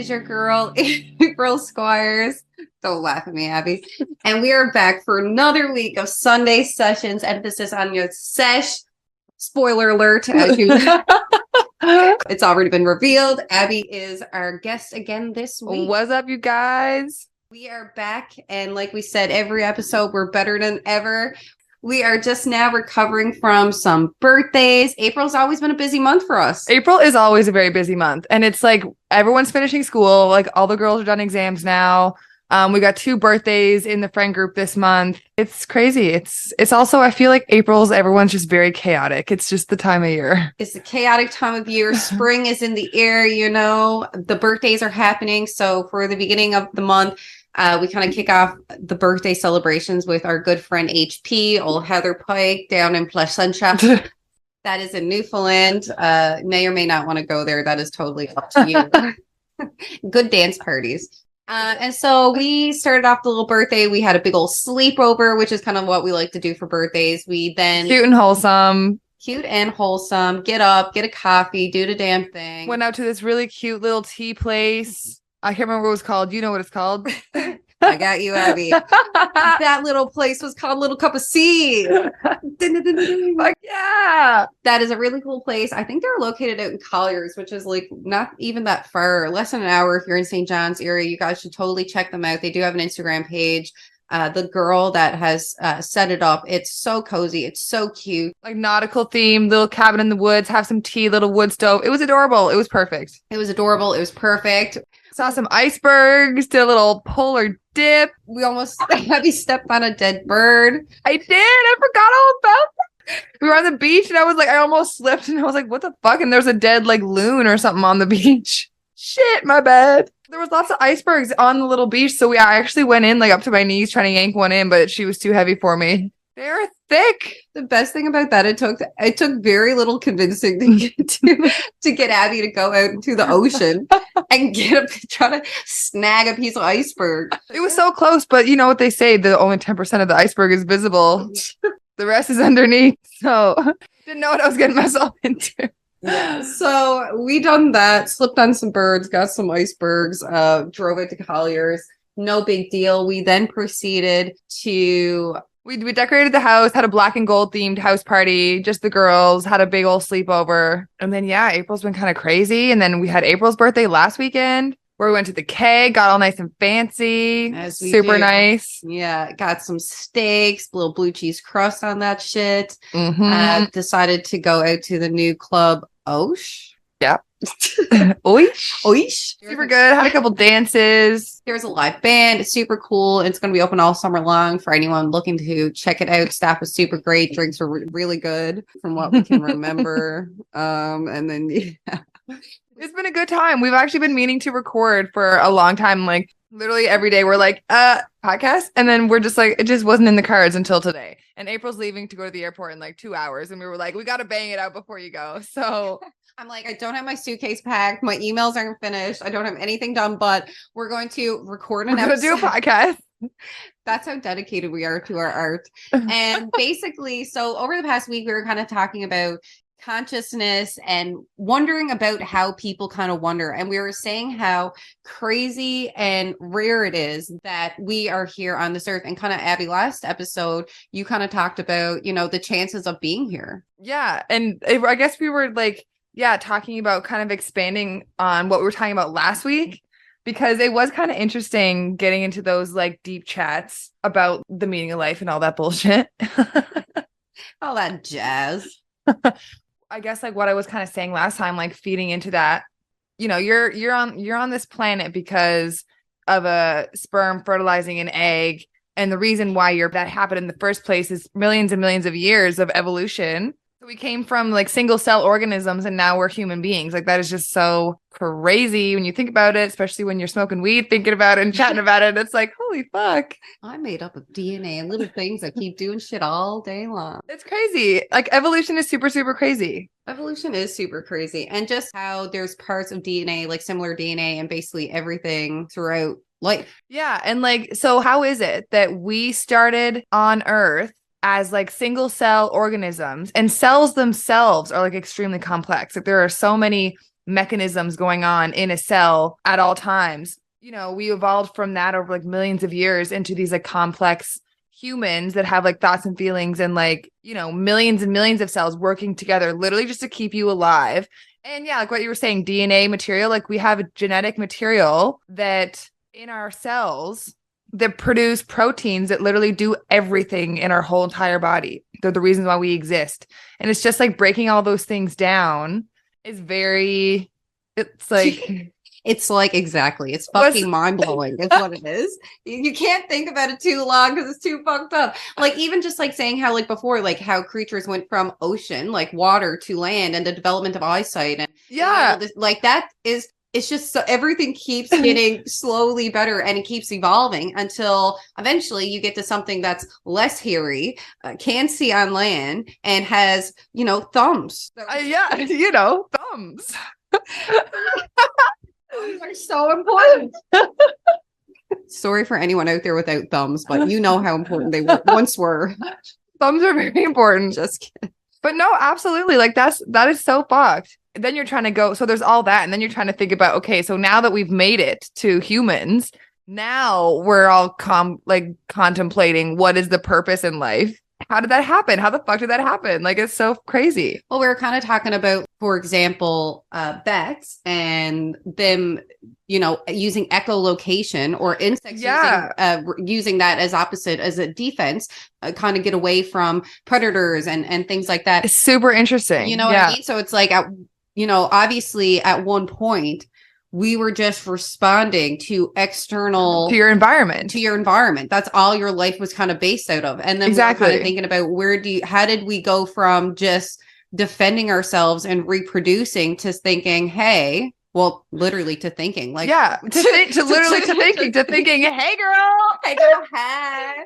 is your girl, April Squires. Don't laugh at me, Abby. And we are back for another week of Sunday sessions, emphasis on your sesh. Spoiler alert, as you it's already been revealed. Abby is our guest again this week. What's up, you guys? We are back, and like we said, every episode we're better than ever. We are just now recovering from some birthdays. April's always been a busy month for us. April is always a very busy month, and it's like everyone's finishing school. Like all the girls are done exams now. We got 2 birthdays in the friend group this month. It's crazy. It's also, I feel like everyone's just very chaotic. It's just the time of year. It's the chaotic time of year. Spring is in the air, you know. The birthdays are happening. So for the beginning of the month, we kind of kick off the birthday celebrations with our good friend HP, old Heather Pike down in Placentia. That is in Newfoundland. May or may not want to go there. That is totally up to you. Good dance parties. And so we started off the little birthday. We had a big old sleepover, which is kind of what we like to do for birthdays. We then Cute and wholesome. Get up, get a coffee, do the damn thing. Went out to this really cute little tea place. I can't remember what it was called. You know what it's called? I got you, Abby. That little place was called Little Cup of Sea. Fuck yeah. That is a really cool place. I think they're located out in Colliers, which is like not even that far, less than an hour if you're in St. John's area. You guys should totally check them out. They do have an Instagram page. The girl that has set it up, it's so cozy. It's so cute. Like nautical theme, little cabin in the woods, have some tea, little wood stove. It was adorable. It was perfect. It was adorable. It was perfect. Saw some icebergs, did a little polar dip. We almost Abby stepped on a dead bird. I did. I forgot all about that. We were on the beach and I was like, I almost slipped and I was like, what the fuck? And there's a dead like loon or something on the beach. Shit, my bad. There was lots of icebergs on the little beach. So I actually went in like up to my knees trying to yank one in, but she was too heavy for me. They're thick. The best thing about that, it took very little convincing to get Abby to go out into the ocean and try to snag a piece of iceberg. It was so close, but you know what they say, the only 10% of the iceberg is visible. The rest is underneath. So didn't know what I was getting myself into. Yeah. So we done that, slipped on some birds, got some icebergs, drove it to Colliers. No big deal. We then proceeded to We decorated the house, had a black and gold themed house party, just the girls, had a big old sleepover. And then, yeah, April's been kind of crazy. And then we had April's birthday last weekend where we went to the keg, got all nice and fancy. Super nice. Yeah, got some steaks, little blue cheese crust on that shit. Mm-hmm. Decided to go out to the new club, Osh. Yeah. Oish. Oish. Super good. Had a couple dances. There's a live band. It's super cool. It's going to be open all summer long for anyone looking to check it out. Staff was super great. Drinks were really good from what we can remember. And then, yeah. It's been a good time. We've actually been meaning to record for a long time. Like literally every day we're like, podcast. And then we're just like, it just wasn't in the cards until today. And April's leaving to go to the airport in like 2 hours. And we were like, we got to bang it out before you go. So I'm like, I don't have my suitcase packed. My emails aren't finished. I don't have anything done, but we're going to record an episode. Do a podcast. That's how dedicated we are to our art. And basically, so over the past week, we were kind of talking about consciousness and wondering about how people kind of wonder. And we were saying how crazy and rare it is that we are here on this earth. And kind of, Abby, last episode, you kind of talked about, you know, the chances of being here. Yeah. And I guess we were like, yeah, talking about kind of expanding on what we were talking about last week, because it was kind of interesting getting into those like deep chats about the meaning of life and all that bullshit. All that jazz. I guess like what I was kind of saying last time, like feeding into that, you know, you're on this planet because of a sperm fertilizing an egg. And the reason why that happened in the first place is millions and millions of years of evolution. So we came from like single cell organisms and now we're human beings. Like that is just so crazy when you think about it, especially when you're smoking weed, thinking about it and chatting about it. It's like, holy fuck. I'm made up of DNA and little things that keep doing shit all day long. It's crazy. Like evolution is super, super crazy. Evolution is super crazy. And just how there's parts of DNA, like similar DNA and basically everything throughout life. Yeah. And like, so how is it that we started on Earth as like single cell organisms, and cells themselves are like extremely complex? Like there are so many mechanisms going on in a cell at all times. You know, we evolved from that over like millions of years into these like complex humans that have like thoughts and feelings and like, you know, millions and millions of cells working together literally just to keep you alive. And yeah, like what you were saying, DNA material, like we have a genetic material that in our cells that produce proteins that literally do everything in our whole entire body. They're the reasons why we exist. And it's just like breaking all those things down is very, it's like, it's like, exactly. It's fucking mind blowing. Is what it is. You can't think about it too long because it's too fucked up. Like even just like saying how like before, like how creatures went from ocean, like water to land and the development of eyesight. And yeah, this, like that is, it's just so everything keeps getting slowly better and it keeps evolving until eventually you get to something that's less hairy, can see on land, and has, you know, thumbs. yeah, you know, thumbs. Thumbs are so important. Sorry for anyone out there without thumbs, but you know how important they once were. Thumbs are very important. Just kidding. But no, absolutely. Like that is so fucked. Then you're trying to go, so there's all that, and then you're trying to think about, okay, so now that we've made it to humans, now we're all contemplating what is the purpose in life. How did that happen? How the fuck did that happen? Like, it's so crazy. Well, we were kind of talking about, for example, bats and them, you know, using echolocation, or insects using that as opposite as a defense, kind of get away from predators and things like that. It's super interesting. You know what I mean? So it's like, you know, obviously at one point we were just responding to external, to your environment. That's all your life was kind of based out of. And then exactly. we're kind of thinking about how did we go from just defending ourselves and reproducing to thinking, hey, well, literally to thinking, like, yeah, to thinking, hey girl,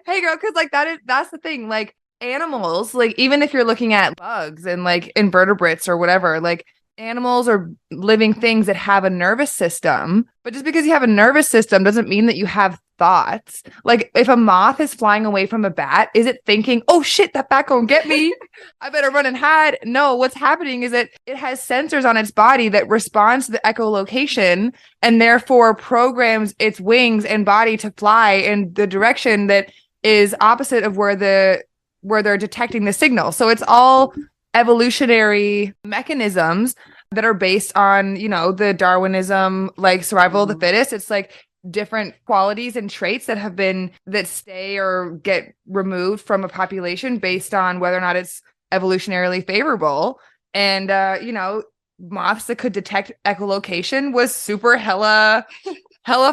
hey girl, because like that's the thing, like animals, like even if you're looking at bugs and like invertebrates or whatever, like animals are living things that have a nervous system, but just because you have a nervous system doesn't mean that you have thoughts. Like if a moth is flying away from a bat, is it thinking, oh shit, that bat gonna get me, I better run and hide? No, what's happening is that it has sensors on its body that responds to the echolocation and therefore programs its wings and body to fly in the direction that is opposite of where they're detecting the signal. So it's all evolutionary mechanisms that are based on, you know, the Darwinism, like survival of the fittest. It's like different qualities and traits that stay or get removed from a population based on whether or not it's evolutionarily favorable. And you know, moths that could detect echolocation was super hella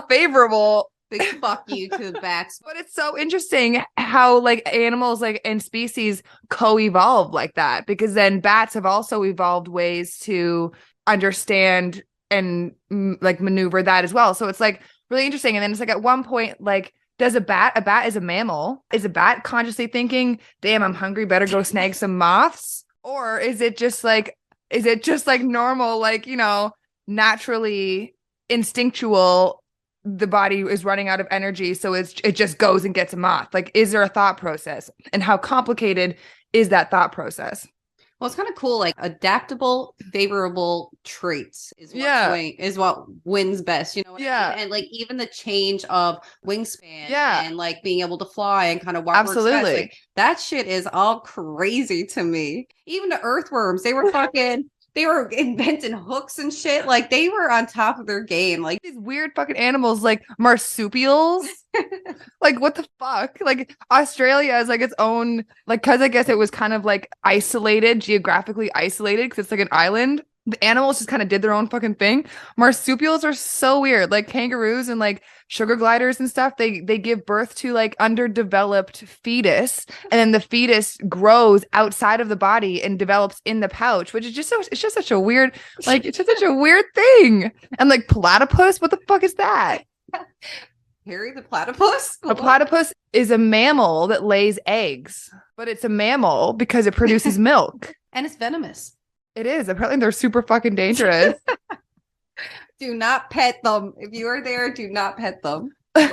favorable. Big fuck you to the bats. But it's so interesting how like animals like and species co-evolve like that, because then bats have also evolved ways to understand and like maneuver that as well. So it's like really interesting. And then it's like at one point, like, does a bat is a mammal. Is a bat consciously thinking, damn, I'm hungry, better go snag some moths? Or is it just like normal, like, you know, naturally instinctual, the body is running out of energy, so it just goes and gets a moth? Like, is there a thought process, and how complicated is that thought process? Well, it's kind of cool, like adaptable, favorable traits is what wins best, you know? And like even the change of wingspan, and like being able to fly and kind of walk. Absolutely, like, that shit is all crazy to me. Even the earthworms, they were fucking. They were inventing hooks and shit. Like they were on top of their game. Like these weird fucking animals, like marsupials. Like what the fuck? Like Australia is like its own, like, because I guess it was kind of like geographically isolated because it's like an island. The animals just kind of did their own fucking thing. Marsupials are so weird. Like kangaroos and like sugar gliders and stuff, they give birth to like underdeveloped fetus, and then the fetus grows outside of the body and develops in the pouch, which is just such a weird, like, it's just such a weird thing. And like platypus, what the fuck is that? Harry the platypus? A platypus is a mammal that lays eggs, but it's a mammal because it produces milk. And it's venomous. It is. Apparently they're super fucking dangerous. Do not pet them. If you are there, do not pet them. Like,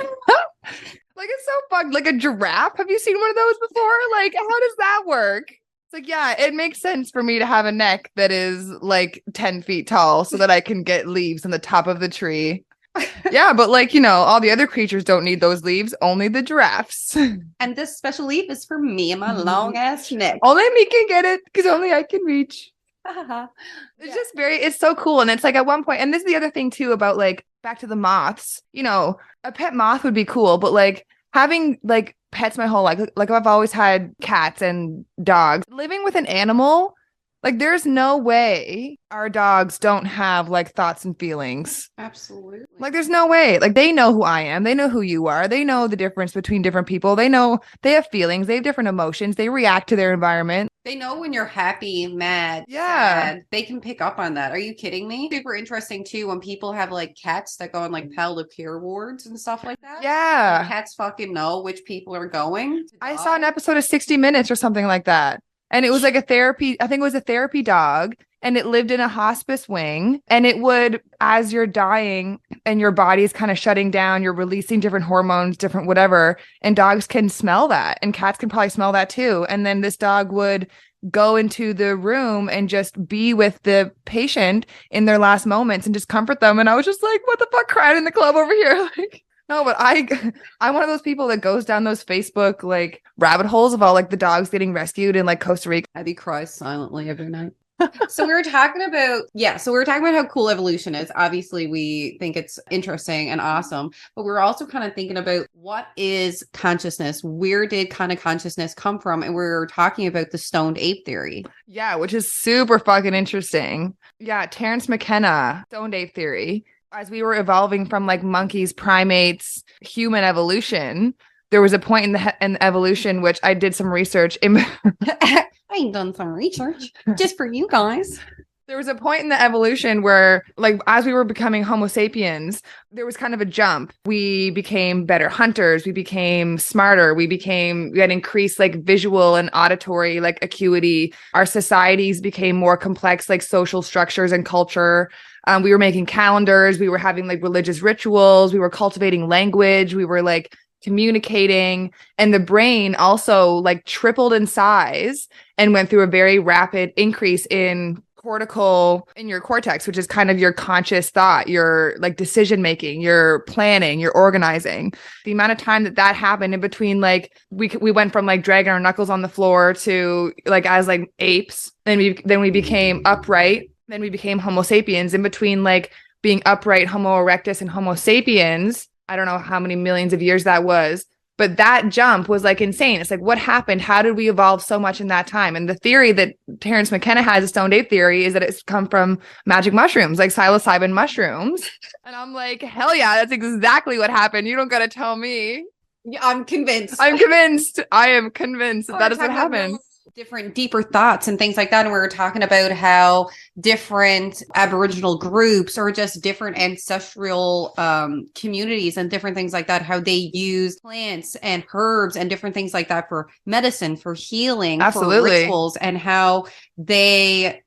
it's so fucked. Like a giraffe. Have you seen one of those before? Like, how does that work? It's like, yeah, it makes sense for me to have a neck that is like 10 feet tall so that I can get leaves on the top of the tree. Yeah, but like, all the other creatures don't need those leaves, only the giraffes. And this special leaf is for me and my long ass neck. Only me can get it because only I can reach. Yeah. It's so cool. And it's like at one point, and this is the other thing too about like back to the moths, a pet moth would be cool, but like having like pets my whole life, like I've always had cats and dogs. Living with an animal, like there's no way our dogs don't have like thoughts and feelings. Absolutely. Like there's no way. Like they know who I am. They know who you are. They know the difference between different people. They know they have feelings. They have different emotions. They react to their environment. They know when you're happy, mad, Yeah. sad. They can pick up on that. Are you kidding me? Super interesting too when people have like cats that go on like palliative care wards and stuff like that. Yeah. The cats fucking know which people are going. I saw an episode of 60 Minutes or something like that. And it was like a therapy, I think it was a therapy dog, and it lived in a hospice wing. And it would, as you're dying and your body's kind of shutting down, you're releasing different hormones, different whatever. And dogs can smell that. And cats can probably smell that too. And then this dog would go into the room and just be with the patient in their last moments and just comfort them. And I was just like, what the fuck, crying in the club over here? Like, no, but I'm one of those people that goes down those Facebook like rabbit holes of all like the dogs getting rescued in like Costa Rica. Abby cries silently every night. So we were talking about how cool evolution is. Obviously, we think it's interesting and awesome, but we're also kind of thinking about what is consciousness? Where did kind of consciousness come from? And we're talking about the stoned ape theory. Yeah, which is super fucking interesting. Yeah, Terence McKenna, stoned ape theory. As we were evolving from like monkeys, primates, human evolution, there was a point in the evolution, which I did some research in. I ain't done some research just for you guys. There was a point in the evolution where, like, as we were becoming Homo sapiens, there was kind of a jump. We became better hunters. We became smarter. We had increased like visual and auditory like acuity. Our societies became more complex, like social structures and culture. We were making calendars. We were having like religious rituals. We were cultivating language. We were like communicating, and the brain also like tripled in size and went through a very rapid increase in your cortex, which is kind of your conscious thought, your like decision making, your planning, your organizing. The amount of time that happened in between, like we went from like dragging our knuckles on the floor to like as like apes, then we became upright, then we became Homo sapiens. In between like being upright, Homo erectus, and Homo sapiens, I don't know how many millions of years that was, but that jump was like insane. It's like, what happened? How did we evolve so much in that time? And the theory that Terence McKenna has, a stoned ape theory, is that it's come from magic mushrooms, like psilocybin mushrooms. And I'm like, hell yeah, that's exactly what happened. You don't got to tell me. Yeah, I'm convinced. I am convinced that is what happened. Different deeper thoughts and things like that. And we were talking about how different Aboriginal groups or just different ancestral communities and different things like that, how they use plants and herbs and different things like that for medicine, for healing, absolutely, for rituals, and how they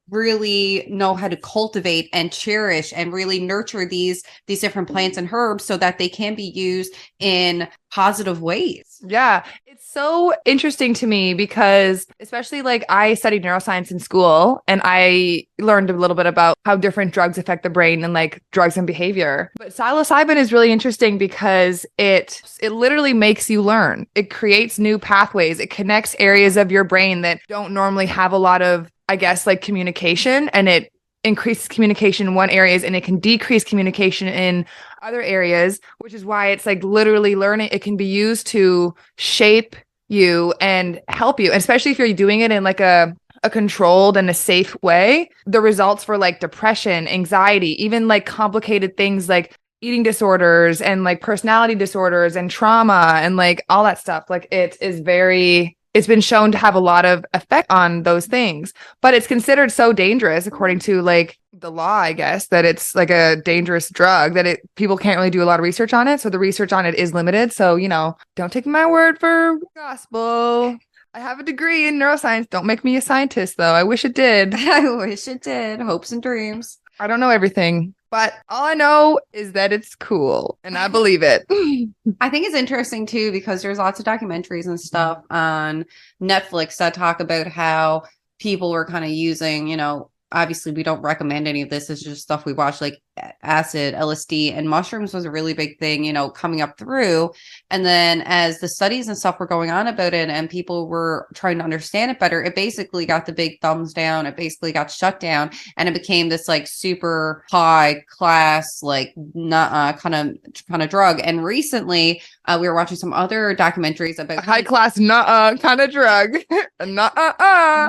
really know how to cultivate and cherish and really nurture these different plants and herbs so that they can be used in positive ways. Yeah, it's so interesting to me because especially like I studied neuroscience in school and I learned a little bit about how different drugs affect the brain and like drugs and behavior. But psilocybin is really interesting because it literally makes you learn. It creates new pathways. It connects areas of your brain that don't normally have a lot of, I guess, like communication, and it increases communication in one areas and it can decrease communication in other areas, which is why it's like literally learning. It can be used to shape you and help you, especially if you're doing it in like a controlled and a safe way. The results for like depression, anxiety, even like complicated things like eating disorders and like personality disorders and trauma and like all that stuff. Like it's been shown to have a lot of effect on those things, but it's considered so dangerous according to like the law, I guess, that it's like a dangerous drug that people can't really do a lot of research on it. So the research on it is limited. So, don't take my word for gospel. I have a degree in neuroscience. Don't make me a scientist though. I wish it did. I wish it did. Hopes and dreams. I don't know everything. But all I know is that it's cool and I believe it. I think it's interesting too because there's lots of documentaries and stuff on Netflix that talk about how people were kind of using, obviously we don't recommend any of this. It's just stuff we watch, like acid, LSD, and mushrooms was a really big thing, coming up through. And then as the studies and stuff were going on about it and people were trying to understand it better, it basically got the big thumbs down. It basically got shut down and it became this like super high class, like kind of drug. And recently we were watching some other documentaries about high class kind of drug. Don't do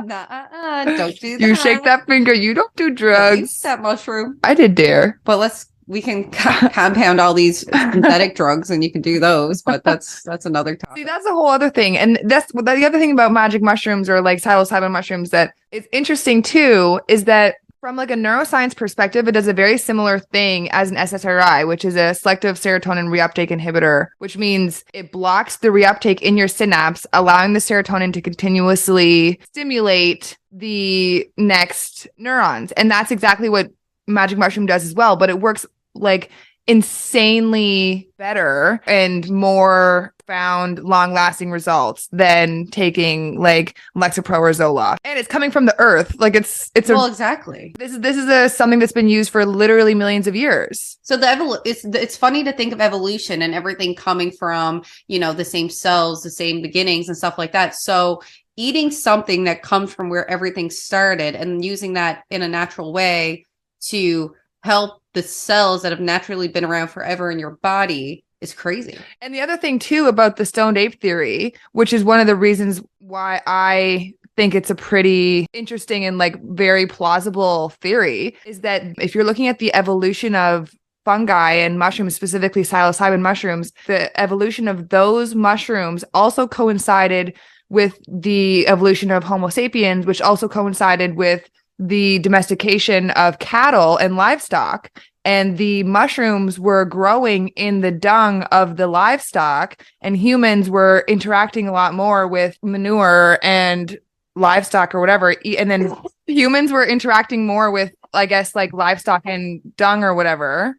that. You shake that finger. You don't do drugs. Don't use that mushroom. I did dare. But we can compound all these synthetic drugs and you can do those, but that's another topic. See, that's a whole other thing. And that's the other thing about magic mushrooms or like psilocybin mushrooms that is interesting too, is that from like a neuroscience perspective, it does a very similar thing as an SSRI, which is a selective serotonin reuptake inhibitor, which means it blocks the reuptake in your synapse, allowing the serotonin to continuously stimulate the next neurons. And that's exactly what magic mushroom does as well, but it works like insanely better and more found long-lasting results than taking like Lexapro or Zoloft. And it's coming from the earth. Like exactly. This is something that's been used for literally millions of years. So it's funny to think of evolution and everything coming from, the same cells, the same beginnings and stuff like that. So eating something that comes from where everything started and using that in a natural way to help the cells that have naturally been around forever in your body is crazy. And the other thing too about the stoned ape theory, which is one of the reasons why I think it's a pretty interesting and like very plausible theory, is that if you're looking at the evolution of fungi and mushrooms, specifically psilocybin mushrooms, the evolution of those mushrooms also coincided with the evolution of Homo sapiens, which also coincided with the domestication of cattle and livestock. And the mushrooms were growing in the dung of the livestock, and humans were interacting a lot more with manure and livestock or whatever. And then humans were interacting more with, I guess, like livestock and dung or whatever.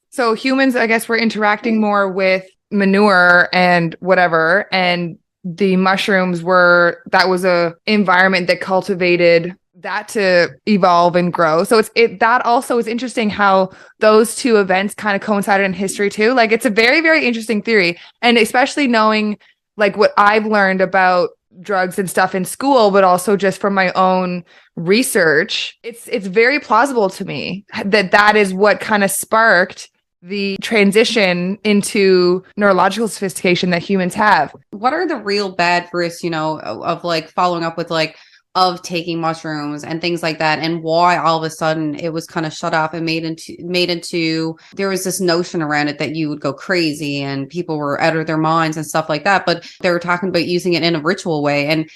So humans, I guess, were interacting more with manure and whatever. And the mushrooms that was a environment that cultivated that to evolve and grow. So that also is interesting how those two events kind of coincided in history too. Like it's a very, very interesting theory. And especially knowing like what I've learned about drugs and stuff in school, but also just from my own research, it's very plausible to me that is what kind of sparked the transition into neurological sophistication that humans have. What are the real bad risks, of like following up with like of taking mushrooms and things like that, and why all of a sudden it was kind of shut off and made into there was this notion around it that you would go crazy and people were out of their minds and stuff like that, but they were talking about using it in a ritual way and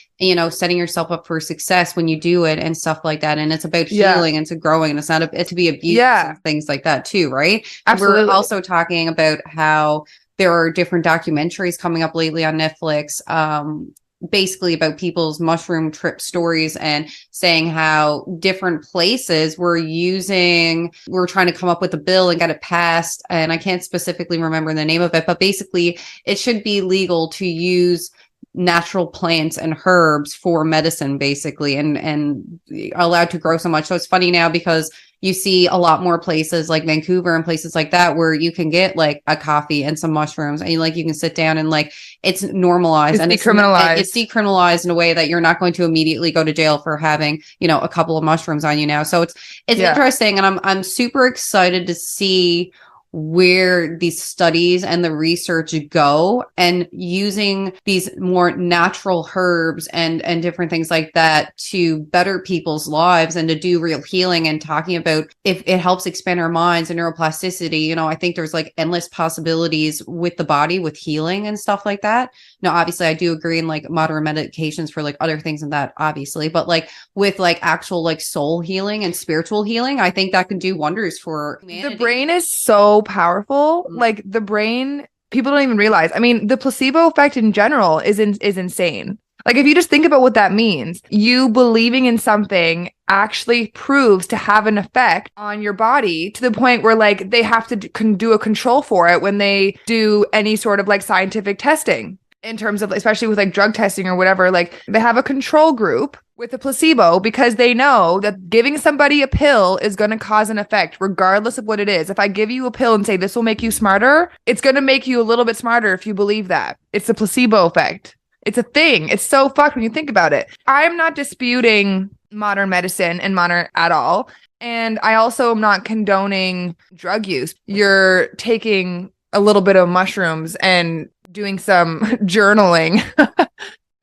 setting yourself up for success when you do it and stuff like that. And it's about healing and to growing, and it's not it's to be abused and things like that too, right? Absolutely. We're also talking about how there are different documentaries coming up lately on Netflix, basically about people's mushroom trip stories and saying how different places were trying to come up with a bill and get it passed. And I can't specifically remember the name of it, but basically it should be legal to use natural plants and herbs for medicine, basically, and allowed to grow so much. So it's funny now because you see a lot more places like Vancouver and places like that where you can get like a coffee and some mushrooms and you can sit down and like it's normalized and decriminalized. It's decriminalized in a way that you're not going to immediately go to jail for having, a couple of mushrooms on you now. So it's interesting. And I'm super excited to see where these studies and the research go, and using these more natural herbs and different things like that to better people's lives and to do real healing, and talking about if it helps expand our minds and neuroplasticity. I think there's like endless possibilities with the body with healing and stuff like that. Now, obviously I do agree in like modern medications for like other things and that, obviously, but like with like actual like soul healing and spiritual healing, I think that can do wonders for humanity. The brain is so powerful. Like the brain, people don't even realize. I mean, the placebo effect in general is insane. Like, if you just think about what that means, you believing in something actually proves to have an effect on your body to the point where like they have to do a control for it when they do any sort of like scientific testing in terms of, especially with like drug testing or whatever, like they have a control group with a placebo because they know that giving somebody a pill is going to cause an effect regardless of what it is. If I give you a pill and say this will make you smarter, it's going to make you a little bit smarter if you believe that. It's the placebo effect. It's a thing. It's so fucked when you think about it. I'm not disputing modern medicine and modern at all. And I also am not condoning drug use. You're taking a little bit of mushrooms and doing some journaling.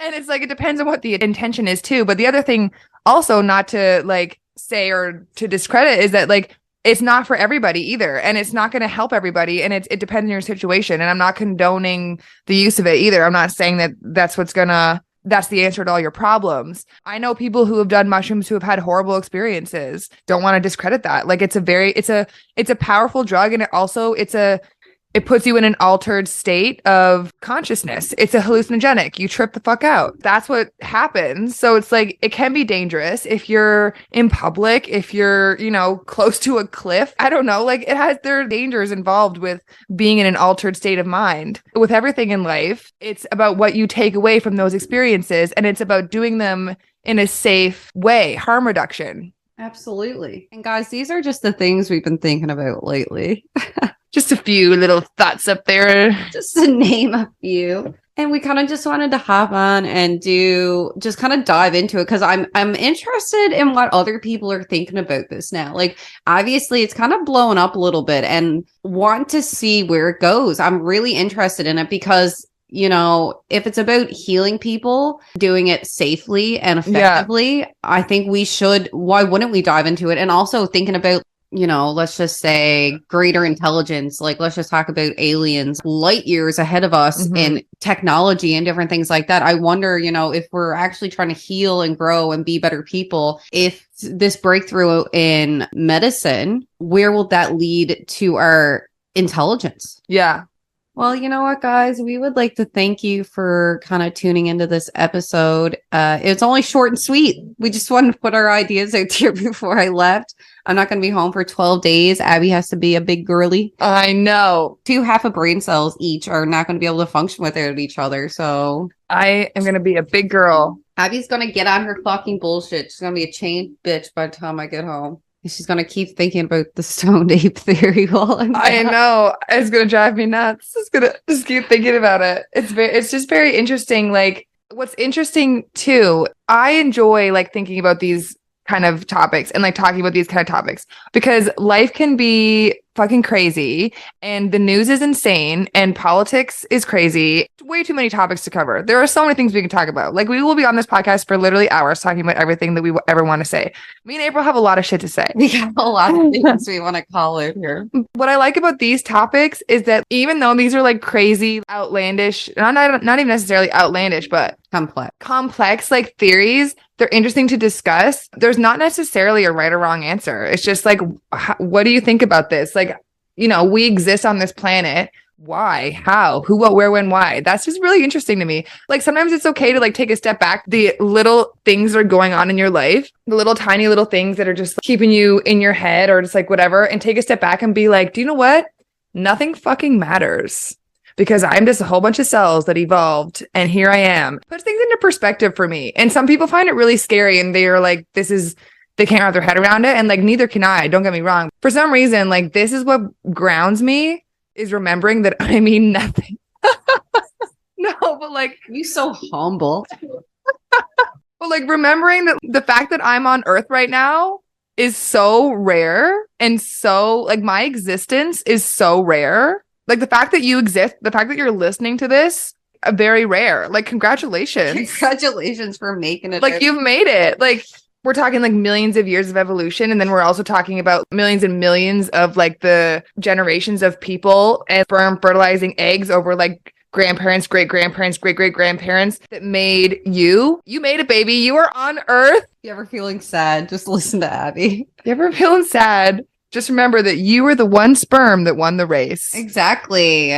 And it's like, it depends on what the intention is too. But the other thing also, not to like say or to discredit, is that like, it's not for everybody either. And it's not going to help everybody. And it depends on your situation. And I'm not condoning the use of it either. I'm not saying that that's the answer to all your problems. I know people who have done mushrooms who have had horrible experiences. Don't want to discredit that. Like, it's a powerful drug. And it puts you in an altered state of consciousness. It's a hallucinogenic. You trip the fuck out. That's what happens. So it's like, it can be dangerous if you're in public, if you're, close to a cliff. I don't know. Like, there are dangers involved with being in an altered state of mind. With everything in life, it's about what you take away from those experiences. And it's about doing them in a safe way, harm reduction. Absolutely. And guys, these are just the things we've been thinking about lately. Just a few little thoughts up there. Just to name a few. And we kind of just wanted to hop on and just kind of dive into it because I'm interested in what other people are thinking about this now. Like, obviously, it's kind of blowing up a little bit and want to see where it goes. I'm really interested in it because, if it's about healing people, doing it safely and effectively, I think we should. Why wouldn't we dive into it? And also thinking about, let's just say greater intelligence. Like, let's just talk about aliens light years ahead of us in technology and different things like that. I wonder, if we're actually trying to heal and grow and be better people, if this breakthrough in medicine, where will that lead to our intelligence? Yeah. Well, you know what, guys? We would like to thank you for kind of tuning into this episode. It's only short and sweet. We just wanted to put our ideas out here before I left. I'm not going to be home for 12 days. Abby has to be a big girly. I know. 2 half a brain cells each are not going to be able to function without each other. So I am going to be a big girl. Abby's going to get on her fucking bullshit. She's going to be a chained bitch by the time I get home. She's going to keep thinking about the stoned ape theory while I'm back. I know. It's going to drive me nuts. It's going to just keep thinking about it. It's just very interesting. Like, what's interesting too, I enjoy like thinking about these kind of topics and like talking about these kind of topics because life can be fucking crazy and the news is insane and politics is crazy. Way too many topics to cover. There are so many things we can talk about. Like, we will be on this podcast for literally hours talking about everything that we ever want to say. Me and April have a lot of shit to say. We got a lot of things we want to call it here. What I like about these topics is that even though these are like crazy, outlandish, not even necessarily outlandish, but complex like theories, they're interesting to discuss. There's not necessarily a right or wrong answer. It's just like, what do you think about this? Like, we exist on this planet. Why? How? Who? What? Where? When? Why? That's just really interesting to me. Like, sometimes it's okay to like take a step back. The little things that are going on in your life, the little tiny little things that are just keeping you in your head or just like whatever, and take a step back and be like, do you know what? Nothing fucking matters. Because I'm just a whole bunch of cells that evolved and here I am. Puts things into perspective for me. And some people find it really scary and they're like, they can't wrap their head around it. And like, neither can I, don't get me wrong. For some reason, like, this is what grounds me, is remembering that I mean nothing. No, but like, you so humble. But like, remembering that the fact that I'm on Earth right now is so rare. And so like, my existence is so rare. Like, the fact that you exist, the fact that you're listening to this, very rare. Like, congratulations. Congratulations for making it. Like, you've made it. Like, we're talking like millions of years of evolution. And then we're also talking about millions and millions of like the generations of people and sperm fertilizing eggs over like grandparents, great-grandparents, great-great-grandparents that made you. You made it, baby. You are on Earth. If you ever feeling sad, just listen to Abby. If you ever feeling sad, just remember that you were the one sperm that won the race. Exactly.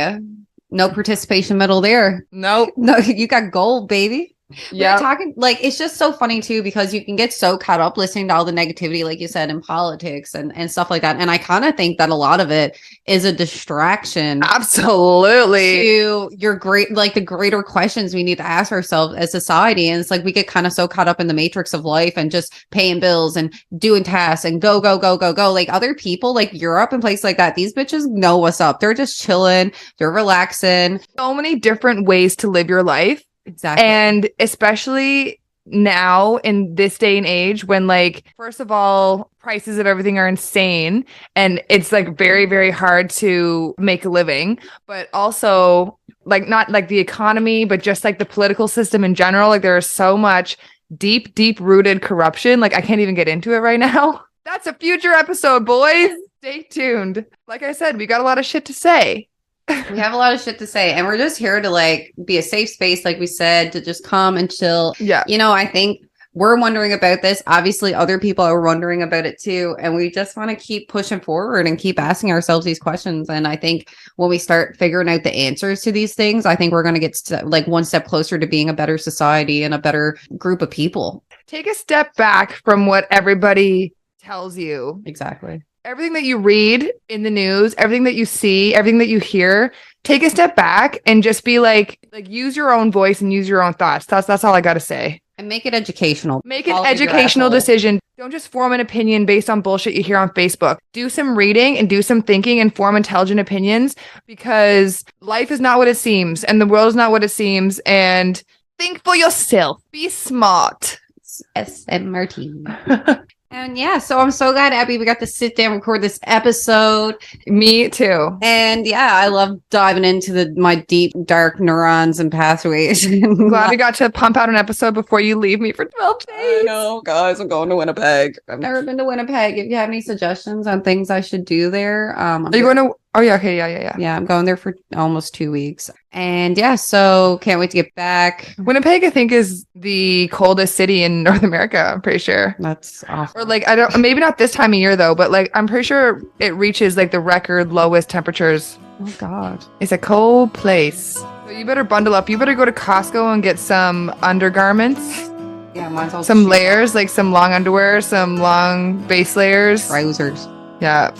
No participation medal there. Nope. No, you got gold, baby. We're Yeah. talking like it's just so funny too because you can get so caught up listening to all the negativity, like you said, in politics and stuff like that. And I kind of think that a lot of it is a distraction Absolutely. to your the greater questions we need to ask ourselves as society. And it's like we get kind of so caught up in the matrix of life and just paying bills and doing tasks and go, go, go, go, go. Like other people, like Europe and places like that, these bitches know what's up. They're just chilling, they're relaxing. So many different ways to live your life. Exactly. And especially now in this day and age when, like, first of all, prices of everything are insane and it's like very, very hard to make a living, but also like not like the economy, but just like the political system in general. Like there is so much deep, deep rooted corruption. Like I can't even get into it right now. That's a future episode, boys. Stay tuned. Like I said, we got a lot of shit to say. We have a lot of shit to say, and we're just here to like be a safe space, like we said, to just come and chill. Yeah. You know, I think we're wondering about this. Obviously, other people are wondering about it too. And we just want to keep pushing forward and keep asking ourselves these questions. And I think when we start figuring out the answers to these things, I think we're going to get like one step closer to being a better society and a better group of people. Take a step back from what everybody tells you. Exactly. Everything that you read in the news, everything that you see, everything that you hear, take a step back and just be like use your own voice and use your own thoughts. That's all I got to say. And make it educational. Make an Follow your educational asshole. decision. Don't just form an opinion based on bullshit you hear on Facebook. Do some reading and do some thinking and form intelligent opinions, because life is not what it seems and the world is not what it seems. And think for yourself. Be smart. SMRT. And yeah, so I'm so glad, Abby, we got to sit down and record this episode. Me too. And yeah, I love diving into my deep, dark neurons and pathways. I'm glad we got to pump out an episode before you leave me for 12 days. I know, guys, I'm going to Winnipeg. I've never been to Winnipeg. If you have any suggestions on things I should do there, Are you going to? Oh yeah, okay, yeah. Yeah, I'm going there for almost 2 weeks. And yeah, so can't wait to get back. Winnipeg, I think, is the coldest city in North America. I'm pretty sure. That's awful. Or like, I don't, maybe not this time of year though, but like, I'm pretty sure it reaches like the record lowest temperatures. Oh God. It's a cold place. So you better bundle up. You better go to Costco and get some undergarments, Yeah, mine's all some layers, like some long underwear, some long base layers. trousers. Yeah.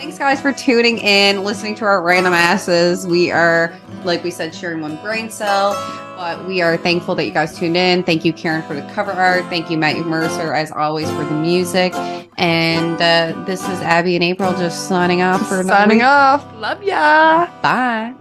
Thanks, guys, for tuning in, listening to our random asses. We are, like we said, sharing one brain cell, but we are thankful that you guys tuned in. Thank you, Karen, for the cover art. Thank you, Matthew Mercer, as always, for the music. And this is Abby and April just signing off for another Signing week. off. Love ya. Bye.